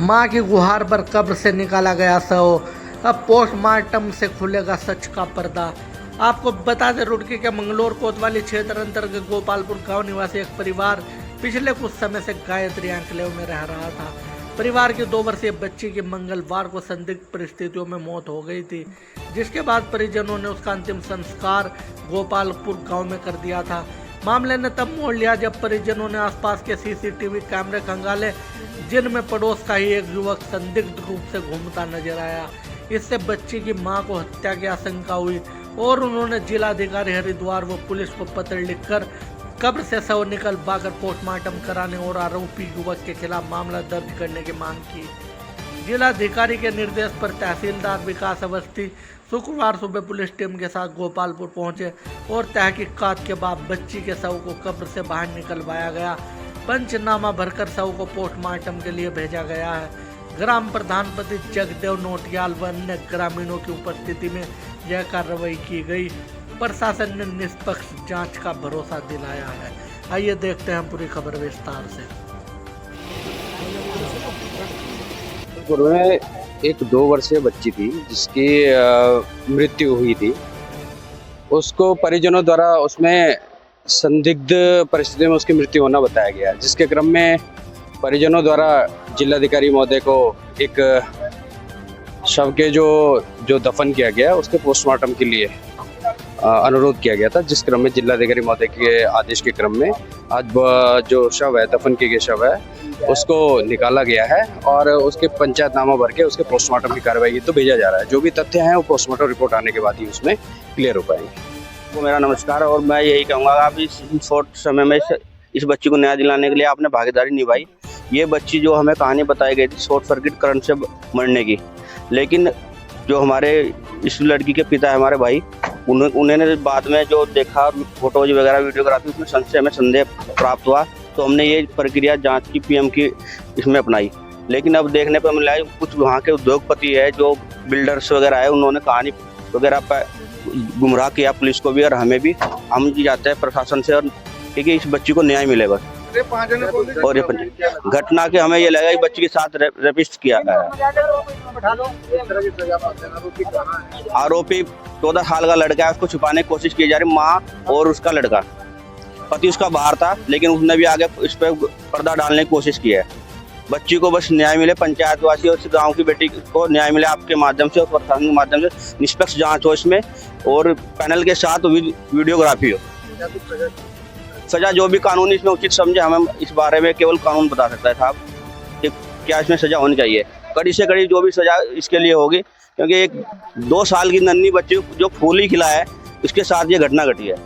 मां की गुहार पर कब्र से निकाला गया शव। अब पोस्टमार्टम से खुलेगा सच का पर्दा। आपको बता दें, रुड़की के मंगलोर कोतवाली क्षेत्र अंतर्गत गोपालपुर गांव निवासी एक परिवार पिछले कुछ समय से गायत्री एन्क्लेव में रह रहा था। परिवार की 2 वर्षीय बच्ची की मंगलवार को संदिग्ध परिस्थितियों में मौत हो गई थी, जिसके बाद परिजनों ने उसका अंतिम संस्कार गोपालपुर गांव में कर दिया था। मामले ने तब मोड़ लिया जब परिजनों ने आसपास के सीसीटीवी कैमरे खंगाले, जिनमें पड़ोस का ही एक युवक संदिग्ध रूप से घूमता नजर आया। इससे बच्ची की मां को हत्या की आशंका हुई और उन्होंने जिलाधिकारी हरिद्वार व पुलिस को पत्र लिखकर कब्र से शव निकलवाकर पोस्टमार्टम कराने और आरोपी युवक के खिलाफ मामला दर्ज करने की मांग की। जिलाधिकारी के निर्देश पर तहसीलदार विकास अवस्थी शुक्रवार सुबह पुलिस टीम के साथ गोपालपुर पहुंचे और तहकीकात के बाद बच्ची के शव को कब्र से बाहर निकलवाया गया। पंचनामा भरकर शव को पोस्टमार्टम के लिए भेजा गया है। ग्राम प्रधानपति जगदेव नोटियाल व अन्य ग्रामीणों की उपस्थिति में यह कार्रवाई की गई। प्रशासन ने निष्पक्ष जांच का भरोसा दिलाया है। आइए देखते हैं पूरी खबर विस्तार से। में एक 2 वर्षीय बच्ची थी जिसकी मृत्यु हुई थी। उसको परिजनों द्वारा उसमें संदिग्ध परिस्थिति में उसकी मृत्यु होना बताया गया, जिसके क्रम में परिजनों द्वारा जिलाधिकारी महोदय को एक शव के जो दफन किया गया उसके पोस्टमार्टम के लिए अनुरोध किया गया था, जिस क्रम में जिलाधिकारी महोदय के आदेश के क्रम में आज जो शव है, दफन किए गए शव है, उसको निकाला गया है और उसके पंचायतनामा भर के उसके पोस्टमार्टम की कार्रवाई तो भेजा जा रहा है। जो भी तथ्य हैं वो पोस्टमार्टम रिपोर्ट आने के बाद ही उसमें क्लियर हो पाएंगे। मेरा नमस्कार, और मैं यही कहूँगा आप इस शॉर्ट समय में इस बच्ची को न्याय दिलाने के लिए आपने भागीदारी निभाई। ये बच्ची जो हमें कहानी बताई गई थी शॉर्ट सर्किट करंट से मरने की, लेकिन जो हमारे इस लड़की के पिता है हमारे भाई, उन्होंने बाद में जो देखा फोटोज वगैरह वीडियोग्राफी, उसमें संशय हमें संदेह प्राप्त हुआ, तो हमने ये प्रक्रिया जांच की पीएम की इसमें अपनाई। लेकिन अब देखने पर मिला है कुछ वहाँ के उद्योगपति है, जो बिल्डर्स वगैरह है, उन्होंने कहानी वगैरह पर गुमराह किया पुलिस को भी और हमें भी। हम चाहते हैं प्रशासन से और ठीक है इस बच्ची को न्याय मिले बस। और ये घटना के हमें ये लगा कि बच्ची के साथ रेपिस्ट किया है। आरोपी 14 साल का लड़का है, उसको छुपाने की कोशिश की जा रही। माँ और उसका लड़का, पति उसका बाहर था, लेकिन उसने भी आगे इस पर पर्दा डालने की कोशिश की है। बच्ची को बस न्याय मिले, पंचायतवासी और गांव की बेटी को न्याय मिले आपके माध्यम से और प्रशासन के माध्यम से। निष्पक्ष जांच हो इसमें और पैनल के साथ वीडियोग्राफी हो। सजा जो भी कानूनी इसमें उचित समझे, हमें इस बारे में केवल कानून बता सकता है साहब कि क्या इसमें सजा होनी चाहिए। कड़ी से कड़ी जो भी सजा इसके लिए होगी, क्योंकि एक 2 साल की नन्ही बच्ची जो फूल ही खिला है, इसके साथ ये घटना घटी है।